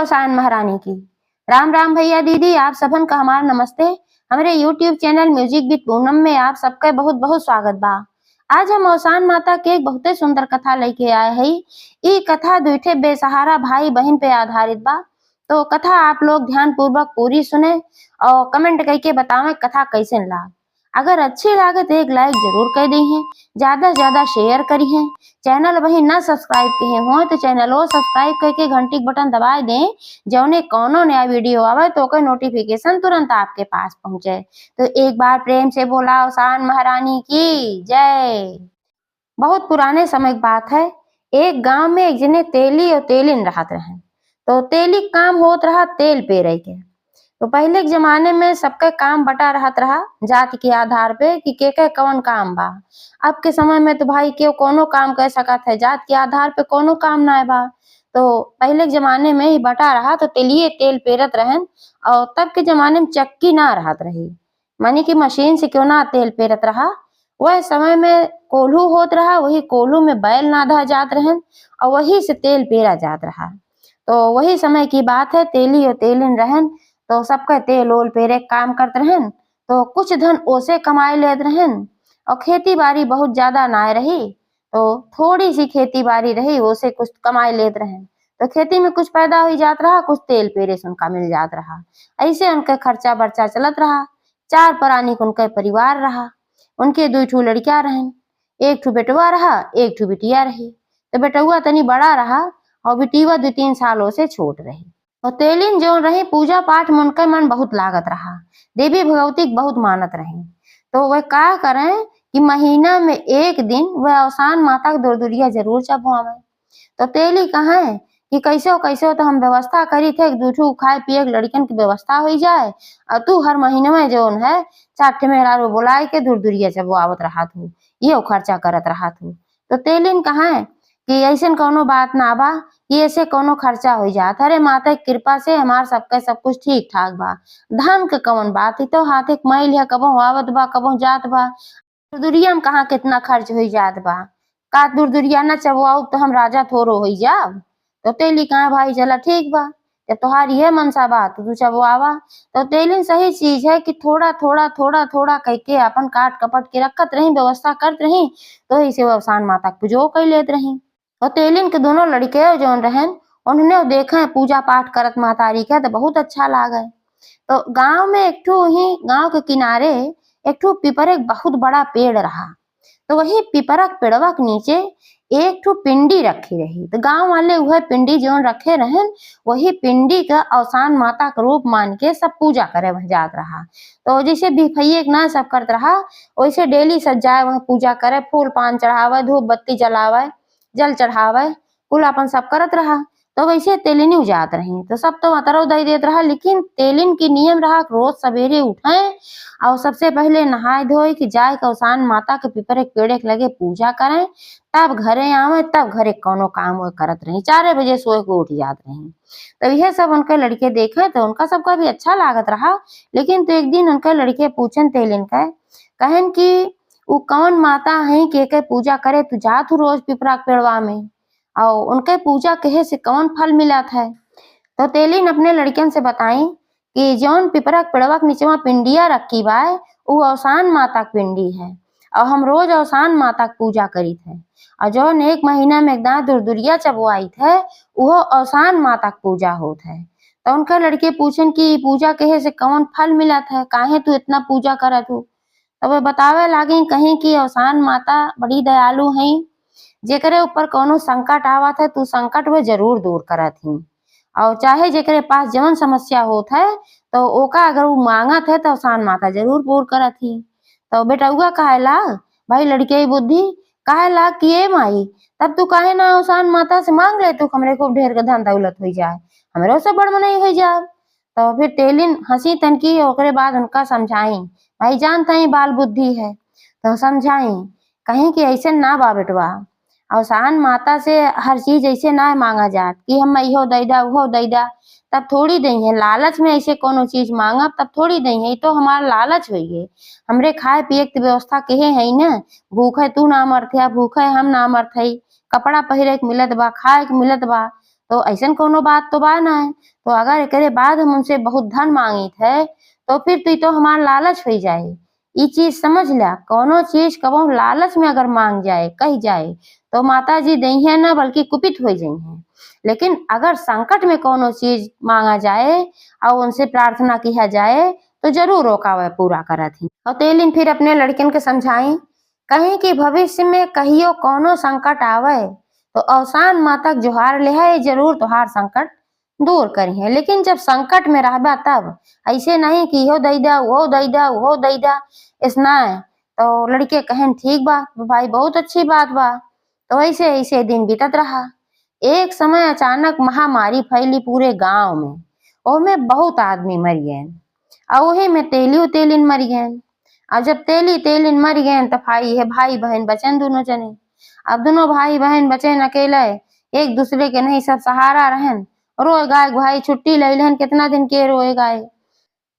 अवसान महारानी की। राम राम भैया दीदी, आप सबन का हमारा नमस्ते। हमारे YouTube channel music with Poonam में आप सबका बहुत बहुत स्वागत बा। आज हम अवसान माता के एक बहुत सुंदर कथा लेके आए हैं। ये कथा दुठे बेसहारा भाई बहन पे आधारित बा। तो कथा आप लोग ध्यान पूर्वक पूरी सुने और कमेंट करके बतावें कथा कैसे ला। अगर अच्छी लागे तो एक लाइक जरूर कर दी है, ज्यादा से ज्यादा शेयर करी है। चैनल वही ना सब्सक्राइब किए हो तो चैनल वो सब्सक्राइब करके घंटी बटन दबा दें, जौने कौनो नया वीडियो आवे तो कोई नोटिफिकेशन तुरंत आपके पास पहुंचे। तो एक बार प्रेम से बोला अवसान महारानी की जय। बहुत पुराने समय की बात है। एक गांव में एक जने तेली और तेलिन रहत रहे। तो तेली काम होत रहा तेल पेरे के। तो पहले के जमाने में सबके काम बटा रहत रहा जाति के आधार पे कि के कौन काम बा। अब के समय में तो भाई केव कोनो काम कर सकत है, जात के आधार पे कोनो काम ना बा। तो पहले के जमाने में ही बटा रहा तो तेलिए तेल पेरत रहन। और तब के जमाने में चक्की ना रहत रही, मानी कि मशीन से क्यों ना तेल पेरत रहा। वह समय में कोल्हू होत रहा, वही कोल्हू में बैल नाधा जात रहन और वही से तेल पेरा जात रहा। तो वही समय की बात है, तेली और तेलिन रहन। तो सबका तेल ओल पेरे काम करते रहन। तो कुछ धन ओसे कमाए लेत रहन और खेती बाड़ी बहुत ज्यादा ना रही। तो थोड़ी सी खेती बाड़ी रही, ओसे कुछ कमाए लेत रहन। तो खेती में कुछ पैदा हो जात रहा, कुछ तेल पेरे से उनका मिल जात रहा। ऐसे उनका खर्चा बर्चा चलत रहा। 4 प्राणी का उनका परिवार रहा। उनके 2 ठू लड़कियां रहन, एक ठू बेटवा रहा, एक ठू बिटिया रही। तो बेटुआ तनी बड़ा रहा और बिटिया 2-3 सालों से छोट रही। और तेलिन जो रही पूजा पाठ में उनका मन बहुत लागत रहा, देवी भगवती बहुत मानत रही। तो वह क्या करें कि महीना में एक दिन वह अवसान माता के दुरदुरिया जरूर चढ़वावे। तो तेली कहे कि कैसे तो हम व्यवस्था करी थे, 2 ठू खाए पिए लड़कन की व्यवस्था हो जाए और तू हर महीने में जो है 4 ठे मेहरारू बुलाए के दुरदुरिया चढ़वावत रहा तू, ये खर्चा करत रहा तू। तो तेलिन कहे कि ऐसे कोनो बात ना बा, ये से कोनो खर्चा हो जात। अरे माता की कृपा से हमार सबका सब कुछ ठीक ठाक बा। धन के कौन बात है, तो हाथे मैल है, कबो आवत बा कबो जात बा। दुरदुरिया में कहाँ कितना खर्च हो जात बा। का दुरदुरिया न चबवाऊ तो हम राजा थोरो हो जाब। तो तेली कहा भाई चला ठीक बा, जब तुम्हारी है मनसा बा तो तू चबवावा। तो तेलिन सही चीज है कि थोड़ा थोड़ा थोड़ा थोड़ा करके अपन काट कपट के रखत रही, व्यवस्था करत रही। तो इसे वो अवसान माता के पूजो कर लेत रही। और तेलिन के दोनों लड़के जो रहन उन्होंने देखे पूजा पाठ करत मातारी के तो बहुत अच्छा लागे। तो गांव में एक ठू ही गांव के किनारे एक ठू पीपर एक बहुत बड़ा पेड़ रहा। तो वही पीपरा के पेड़वा के नीचे एक ठू पिंडी रखी रही। तो गांव वाले वह पिंडी जो रखे रहन, वही पिंडी का अवसान माता का रूप मान के सब पूजा करे वह जात रहा। तो जैसे बिफैये ना सब करत रहा, वैसे डेली सजाए वह पूजा करे, फूल पान चढ़ावे, धूप बत्ती जलावे, जल चढ़ावे, कुल अपन सब करत रहा। तो वैसे तेलिनी उजात रही। तो सब तो मतरो दई देत रहा, लेकिन तेलिन की नियम रहा रोज सवेरे उठे और सबसे पहले नहाए धोए कि जाए के अवसान माता के पीपरे के पेड़े के लगे पूजा करें, तब घरे आवे, तब घरे कोनो काम वो करत रही। 4 बजे सोए को उठ जात रही। तो यह सब उनके लड़के देखे तो उनका सबका भी अच्छा लागत रहा। लेकिन तो एक दिन उनके लड़के पूछन तेलिन का, कहन कि वो कौन माता है के पूजा करे, तू जा तू रोज पिपरा के पेड़वा में और उनके पूजा कहे से कौन फल मिलत है। तो तेलिन अपने लड़कियन से बताई कि जौन पिपरा के पेड़वा के नीचे पिंडिया रखी बा, वो अवसान माता की पिंडी है और हम रोज अवसान माता की पूजा करी थे। और जौन 1 महीना में एकदम दुरदुरिया चबवाई थे, वो अवसान माता की पूजा होत है। तो उनका लड़के पूछन कि पूजा कहे से कौन फल मिलत है, काहे तू इतना पूजा करत हो। तो वे बतावे लागी कहीं कि अवसान माता बड़ी दयालु है, जेकरे ऊपर कोनो संकट आवत है तो संकट वे जरूर दूर करत ही। और चाहे जेकरे पास जवन समस्या होत है तो ओका अगर वो मांगत है तो अवसान माता जरूर पूर्ण करत ही। तो बेटउआ कहेला भाई लड़के बुद्धि कहेला कि ए माई, तब तू काहे ना अवसान माता से मांग ले, तू हमरे खूब ढेर के धन दौलत हो जाए, हमरे से बड़ मनई हो जाए। तो फिर तेलिन हंसी तनकी ओकरे बाद उनका समझाई, भाई जानता ही बाल बुद्धि है तो समझाई कहीं कि ऐसे ना बा बेटवा, अवसान माता से हर चीज ऐसे ना मांगा जात कि हम इहो दैदा उहो दैदा तब थोड़ी दई है। लालच में ऐसे कोनो चीज मांगब तब थोड़ी दई है, तो हमारा लालच हो गए। हमरे खाए पिए की व्यवस्था कहे है न, भूखे तू ना मरथे, भूखे हम ना मरथे, कपड़ा पहिरे के मिलत बा, खाए के मिलत बा। तो ऐसन कोनो बात तो बा ना। तो अगर एकरे बाद हम उनसे बहुत धन मांगित है तो फिर तो हमार लालच हो जाए। ई चीज समझ ला, कोनो चीज कबो लालच में अगर मांग जाए कही जाए तो माता जी दही न बल्कि कुपित हो जाई हैं। लेकिन अगर संकट में कोनो चीज मांगा जाए और उनसे प्रार्थना किया जाए तो जरूर ओका पूरा करत ही। और तेलिन फिर अपने लड़कियन के समझाई कहीं कि भविष्य में कहियो कोनो संकट आवे तो अवसान माता के जोहार ले है जरूर तोहार संकट दूर करी है। लेकिन जब संकट में रहबा तब ऐसे नहीं कि इहो दई दा वो दई दा वो दई दा इसना। तो लड़के कहन ठीक बा भाई, बहुत अच्छी बात बा। तो ऐसे ऐसे दिन बीतत रहा। एक समय अचानक महामारी फैली पूरे गांव में, ओमे बहुत आदमी मर गए और वही में तेलियो तेलिन मर गए। और जब तेली तेलिन मर गए तो भाई बहन बचन दोनों जने। अब दोनों भाई बहन बचन अकेले, एक दूसरे के नहीं सब सहारा रहन। रोए गाय भाई छुट्टी ले लेन, कितना दिन के रोए गाय।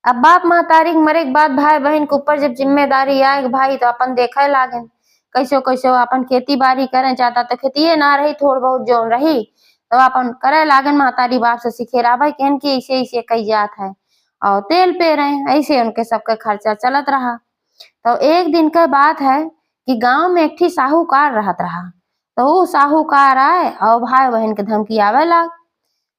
अब बाप महतारी के मरे के बाद भाई बहन के ऊपर जब जिम्मेदारी आए भाई तो अपन देखे लागन कैसो कैसो अपन खेती बाड़ी करें। चाहता तो खेतिए ना रही, थोड़ बहुत जो रही तो अपन करे लागन। महतारी बाप से सिखेरा भाई कहन की ऐसे ऐसे कई जात है और तेल पे रहे। ऐसे उनके सबका खर्चा चलत रहा। तो एक दिन का बात है कि गांव में एक ठी साहूकार रहत रहा। तो वो साहूकार आए और भाई बहन के धमकी आवे लाग।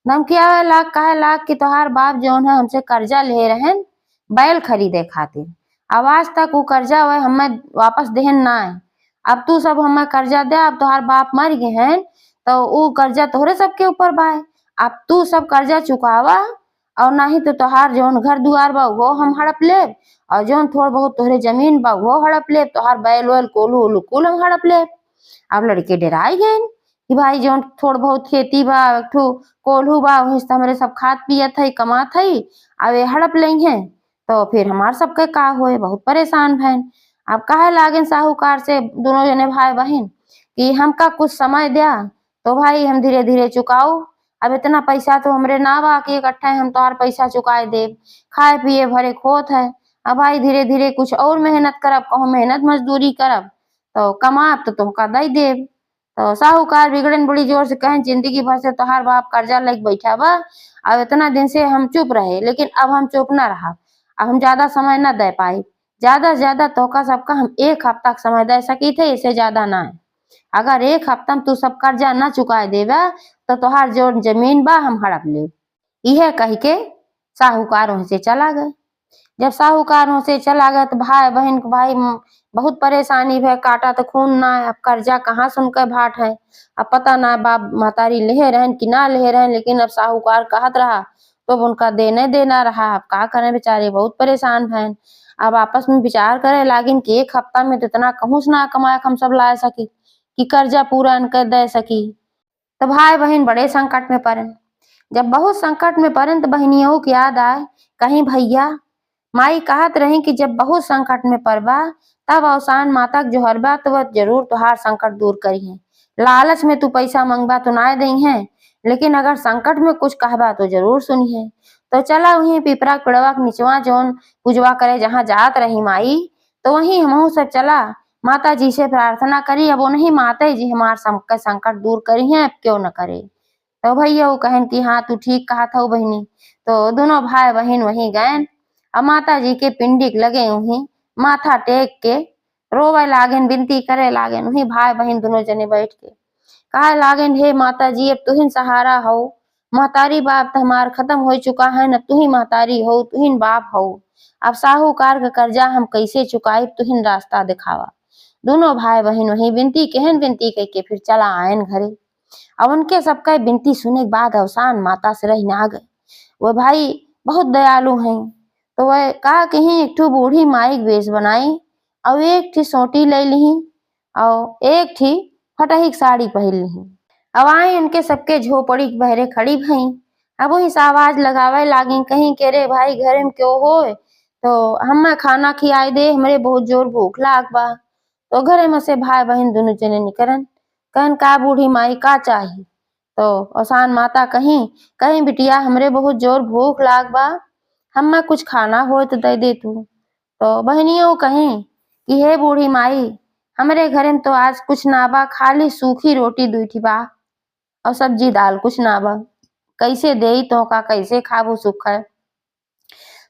धमकी आवे लाग कहे लाग कि तोहार बाप जौन है हमसे कर्जा ले रहन बैल खरीदे खातिर। अब आज तक वो कर्जा वह हमें वापस देहन ना है। अब तू सब हमें कर्जा दे, अब तोहार बाप मर गए हैं तो वो कर्जा तोहरे सबके ऊपर बा। अब तू सब कर्जा चुकावा और नहीं तो तोहार जौन घर दुआर बा वो हम हड़प लेब और जौन थोड़ बहुत तोहरे जमीन बा वो हड़प लेब, तोहार बैल वैल कोलू ओलू कुल हम हड़प लेब। अब लड़के डराई गए कि भाई जौन थोड़ बहुत खेती बा एक ठो कोल्हू बा वही से हमरे सब खात पियत है कमात है, अब ये हड़प लई हैं तो फिर हमार सबके का होए। बहुत परेशान भैन। अब कहे लागन साहूकार से दोनों जने भाई बहन कि हमका कुछ समय दिया तो भाई हम धीरे धीरे चुकाओ। अब इतना पैसा तो हमरे ना बा कि इकट्ठा हम तोहार पैसा चुकाए देब, खाए पिए भरे खोत है। अब भाई धीरे धीरे कुछ और मेहनत करब, कहूँ मेहनत मजदूरी करब तो कमाब तो तुमका दई देब। तो साहूकार बिगड़न बड़ी जोर से कहें जिंदगी भर से तोहार बाप कर्जा लेके बैठा बा, अब इतना दिन से हम चुप रहे लेकिन अब हम चुप ना रहा। अब हम ज्यादा समय न दे पाई, ज्यादा से ज्यादा तोका सबका हम एक हफ्ता का समय दे सकी थे, इससे ज्यादा ना है। अगर एक हफ्ता में तू सब कर्जा न चुकाए देबा तो तोहार जो जमीन बा हम हड़प ले। यह कह के साहूकार वहां से चला गए। जब साहूकार वहां से चला गया तो भाई बहन को भाई बहुत परेशानी है, काटा तो खून ना है। अब कर्जा कहाँ सुन के भाट है, अब पता ना बाप महतारी ले रहन कि ना ले रहन, लेकिन अब साहूकार कहत रहा तो उनका देने देना रहा। अब का करें बेचारे, बहुत परेशान हैं। अब आपस में विचार करे लागिन कि एक हफ्ता में तो इतना कहूँ ना कमाए हम सब ला सकी कि कर्जा पूरा कर दे सकी। तो भाई बहन बड़े संकट में पड़े। जब बहुत संकट में पड़े तो बहनियों की याद आए कहीं भैया माई कहत रही कि जब बहुत संकट में पड़बा तब अवसान माता के जोहरबा तो वह जरूर तुहार संकट दूर करी है। लालच में तू पैसा मंगबा तो ना दई है, लेकिन अगर संकट में कुछ कहबा तो जरूर सुनी है। तो चला वहीं पिपरा पेड़वा के निचवा जौन पूजवा करे जहाँ जात रही माई, तो वहीं हमहू सब चला माता जी से प्रार्थना करी। अब नहीं माता जी हमार संकट दूर करी है, अब क्यों न करे। तो भैया वो कहन कि हाँ तू ठीक कहा था बहनी। तो दोनों भाई बहन वहीं गए और माता जी के पिंडिक लगे वहीं माथा टेक के रोवे लागन, विनती करे लागन। वहीं भाई बहन दोनों जने बैठ के कहे लागन हे माता जी अब तुहिन सहारा हो, महतारी बाप तो हमार खत्म हो चुका है, न तुही महतारी हो तुहिन बाप हो। अब साहूकार का कर्जा हम कैसे चुकाई, तुहिन रास्ता दिखावा। दोनों भाई बहन वहीं विनती कहन विनती कह के फिर चला आयन घरे। अब उनके सबका विनती सुने के बाद अवसान माता से रही ना गए। वो भाई बहुत दयालु हैं तो वह कहा कहीं एक ठो बूढ़ी माई वेश बनाई और एक थी सोटी ले ली और एक थी फटही साड़ी पहन ली। अब आई उनके सबके झोपड़ी के बहरे खड़ी भई। अब वही आवाज लगावे लागी कहीं के रे भाई घरे में क्यों हो, तो हमें खाना खियाई दे, हमरे बहुत जोर भूख लाग बा। तो घरे में से भाई बहन दोनों जने निकरन कहन का बूढ़ी माई का चाही। तो अवसान माता कहीं कहीं बिटिया हमरे बहुत जोर भूख लाग बा, हमें कुछ खाना हो तो दे दे तू। तो बहनियों कहीं कि हे बूढ़ी माई हमरे घरे में तो आज कुछ ना बा, खाली सूखी रोटी दूठी बा और सब्जी दाल कुछ ना बा, कैसे देई तो का, कैसे खाबू सुख है।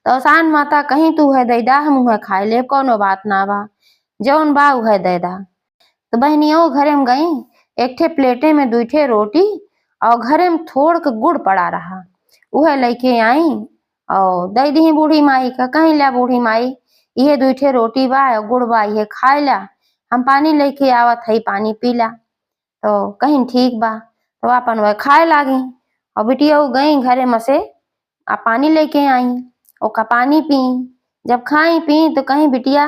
तो अवसान माता कहीं तू है दैदा, हम है खाए ले, कोनो बात ना बा, जौन बा उहे दैदा। तो बहनियों घरे में गई, एक ठे प्लेटे में 2 ठे रोटी और घरे में थोड़ के गुड़ पड़ा रहा, उहे लेके आई और दई दी बूढ़ी माई का। कहीं ला बूढ़ी माई, ये 2 ठे रोटी बा और गुड़ बा, ये खाए ला, हम पानी लेके आवत हई, पानी पीला। तो कहीं ठीक बा, तो अपन वह खाए लागी और बिटिया गई घरे में से आ पानी लेके आई, ओका पानी पी। जब खाई पी तो कहीं बिटिया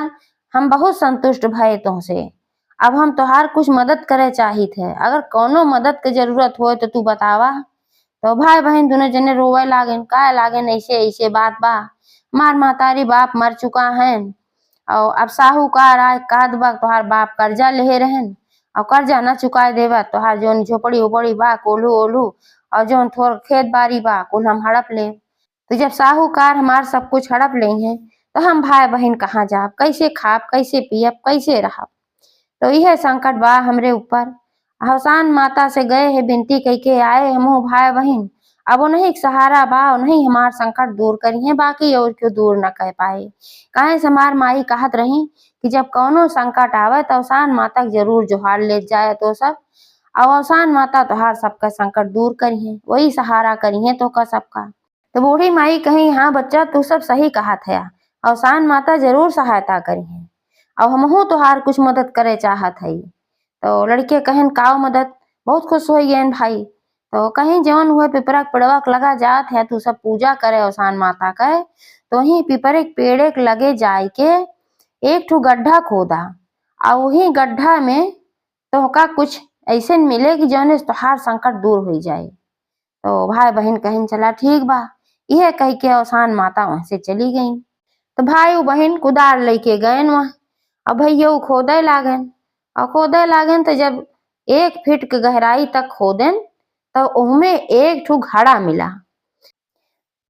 हम बहुत संतुष्ट भये तुमसे, अब हम तोहार कुछ मदद करे चाहित है, अगर कोनो मदद के जरूरत हो तो तू बतावा। तो भाई बहन दोनों जने रोवे लागेन, काहे लागेन, ऐसे ऐसे बात बा, मार महतारी बाप मर चुका है और अब साहूकार आए काद बा, तोहार बाप कर्जा ले रहन और कर्जा न चुकाए देवा, तोहार जोन झोपड़ी उपड़ी बा, कोल्हू ओल्हू और जोन थोड़ खेत बाड़ी बा, कुल हम हड़प ले। तो जब साहूकार हमार सब कुछ हड़प ले हैं तो हम भाई बहन कहाँ जाब, कैसे खाब, कैसे पियब, कैसे रहब। तो यह संकट बा हमरे ऊपर। अवसान माता से गए है विनती कह के आए हमहू भाई बहन, अब उन्हीं के सहारा बा, उन्हीं हमार संकट दूर करी है, बाकी और क्यों दूर न कह पाए। काहे से हमार माई कहत रही कि जब कौनो संकट आवे तो अवसान माता के जरूर जोहार ले जाए, तो सब और अवसान माता तोहार सबका संकट दूर करी है, वही सहारा करी है तो का सबका। तो बूढ़ी माई कही, हाँ बच्चा तू सब सही कहत है, अवसान माता जरूर सहायता करी है, अब हमहू तोहार कुछ मदद करे चाहत हई। तो लड़के कहन काव मदद, बहुत खुश हो गए भाई। तो कहीं जौन हुए पिपरा के पेड़वा के लगा जात है, तू सब पूजा करे अवसान माता के, तो वही पिपरे के पेड़े के लगे जाए के एक ठो गड्ढा खोदा और वही गड्ढा में तोहका कुछ ऐसे मिले कि जौने से तोहार संकट दूर हो जाए। तो भाई बहन कहन चला ठीक बा, यह कह के अवसान माता वहां से चली गई। तो भाई बहन कुदार लेके गए वहां, अब भैया खोदे लागन और खोदे लागन, तो जब 1 फीट के गहराई तक खोदन तो उहमें एक ठो घड़ा मिला।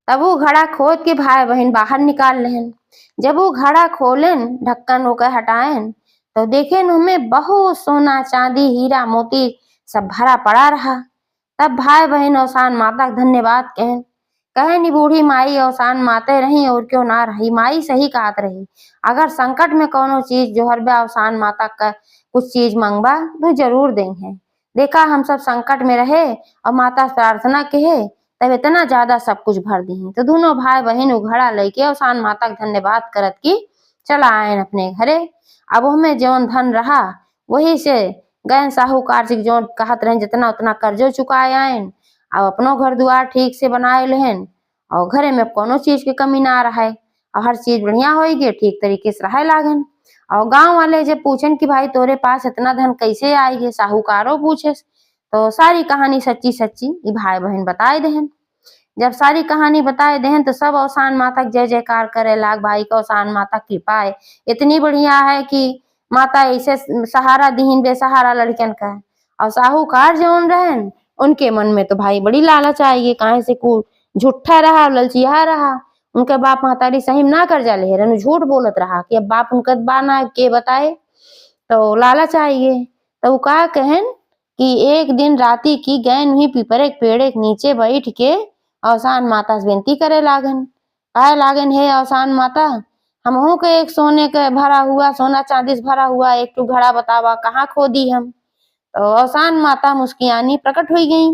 तब वो घड़ा खोद के भाई बहन बाहर निकाल लेहन। जब वो घड़ा खोलन, ढक्कन होकर हटाएन, तो देखेन उनमें बहुत सोना चांदी हीरा मोती सब भरा पड़ा रहा। तब भाई बहन अवसान माता का धन्यवाद कहन, कहे नी बूढ़ी माई अवसान माते रही और क्यों ना रही, माई सही कहत रही, अगर संकट में कोनो चीज जोहर बा अवसान माता का कुछ चीज मंगबा तो जरूर देंगे। देखा हम सब संकट में रहे और माता प्रार्थना कहे तब इतना ज्यादा सब कुछ भर दी। तो दोनों भाई बहन उघड़ा लेके अवसान माता का धन्यवाद करत की चला आए अपने घरे। अब हमें जौन धन रहा वही से गए साहूकार से जो कहत रहे जितना उतना कर्जो चुकाए आयन और अपनो घर द्वार ठीक से बनाए लेहन और घरे में कोनो चीज की कमी ना रहे और हर चीज बढ़िया होगी, ठीक तरीके से रहे लागन। और गांव वाले जब पूछन कि भाई तोरे पास इतना धन कैसे आएगी, साहूकारो पूछे, तो सारी कहानी सच्ची सच्ची ये भाई बहन बताए देहन। जब सारी कहानी बताए देहन तो सब अवसान माता जय जयकार करे लाग, भाई का अवसान माता कृपा है इतनी बढ़िया है कि माता ऐसे सहारा दीन बेसहारा लड़कन का। और साहूकार जौन रहन उनके मन में तो भाई बड़ी लालच आएगी, कहाँ से को झूठा रहा ललचिया रहा, उनके बाप महतारी सही ना कर्जा ले रहन, झूठ बोलत रहा कि अब बाप उनका बाना के बताए, तो लालच आइए। तो वो का कहन कि एक दिन राती की गैन हुई पिपरे के पेड़े के नीचे बैठ के अवसान माता से विनती करे लागन, कहे लागन हे अवसान माता हमहू के एक सोने के भरा हुआ सोना चांदी से भरा हुआ एक टू घड़ा बतावा कहाँ खोदी हम। तो अवसान माता मुस्कियानी प्रकट हुई गई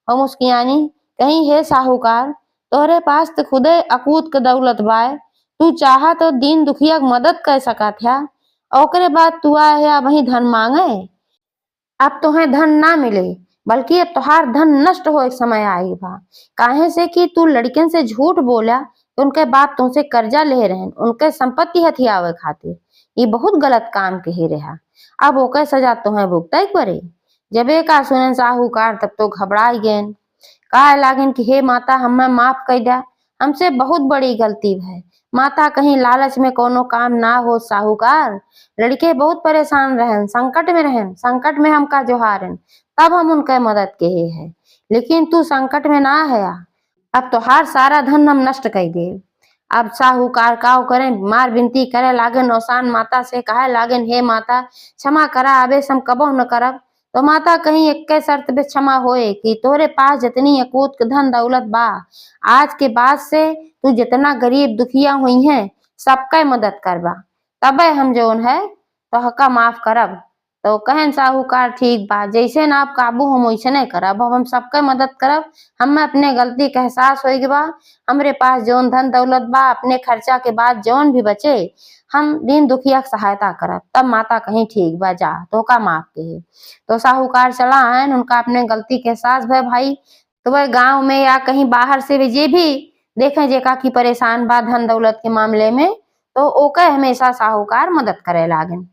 और मुस्कियानी कहीं हे साहूकार तोहरे पास तो खुदे अकूत के दौलत बाय, तू चाहा तो दीन दुखिया की मदद कर सकत है, ओकरे बाद तू आए है वही धन मांगे, अब तुम्हें धन ना मिले बल्कि अब तुहार धन नष्ट हो एक समय आई बा, काहे से कि तू लड़कन से झूठ बोला कि उनके बाप तुमसे कर्जा ले रहे उनके संपत्ति हथियावे खातिर, ये बहुत गलत काम कही रहा, अब ओके सजा तुम्हें भुगताई करे। जब एक सुनन साहूकार तब तो घबराई गए, कहे लागन कि हे माता हमें माफ कर दिया, हमसे बहुत बड़ी गलती है माता, कहीं लालच में कोनो काम ना हो साहूकार, लड़के बहुत परेशान रहन संकट में रहन, संकट में हमका जोहारन तब हम उनका मदद कहे है, लेकिन तू संकट में ना है, अब तो हर सारा धन हम नष्ट कर दे। अब साहूकार काव करें मार विनती करे लागन अवसान माता से, कहे लागन हे माता क्षमा करा आबे हम कबो न करब, तो माता कहीं एक शर्त पे क्षमा होए कि तोरे पास जितनी अकूत धन दौलत बा, आज के बाद से तू जितना गरीब दुखिया हुई है सबका मदद करबा, तबे हम जोन है तो हका माफ करब। तो कहन साहूकार ठीक बा, जैसे ना आप काबू हम वैसे नहीं करब, अब हम सबका मदद करब। हमें अपने गलती का एहसास होई बा, हमरे पास जौन धन दौलत बा अपने खर्चा के बाद जौन भी बचे हम दीन दुखिया की सहायता करब। तब माता कहीं ठीक बा, जा तो का माफ के। तो साहूकार चला है, उनका अपने गलती के एहसास भय भाई। तो वह गांव में या कहीं बाहर से भी जे भी देखे जेका की परेशान बा धन दौलत के मामले में, तो ओके हमेशा साहूकार मदद करे लागन।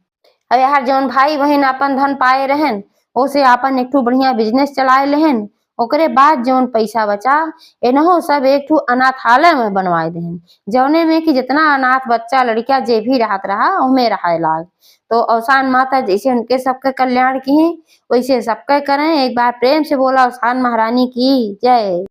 अब यार जौन भाई बहन अपन धन पाए रहन ओसे अपन एक ठो बढ़िया बिजनेस चलाए लेहन, ओकरे बाद जौन पैसा बचा एनहो सब एक ठो अनाथालय में बनवाए देहन, जौने में कि जितना अनाथ बच्चा लड़किया जे भी रहत रहा उनमें रहे लाग। तो अवसान माता जैसे उनके सबके कल्याण की वैसे सबके करें। एक बार प्रेम से बोला अवसान महारानी की जय।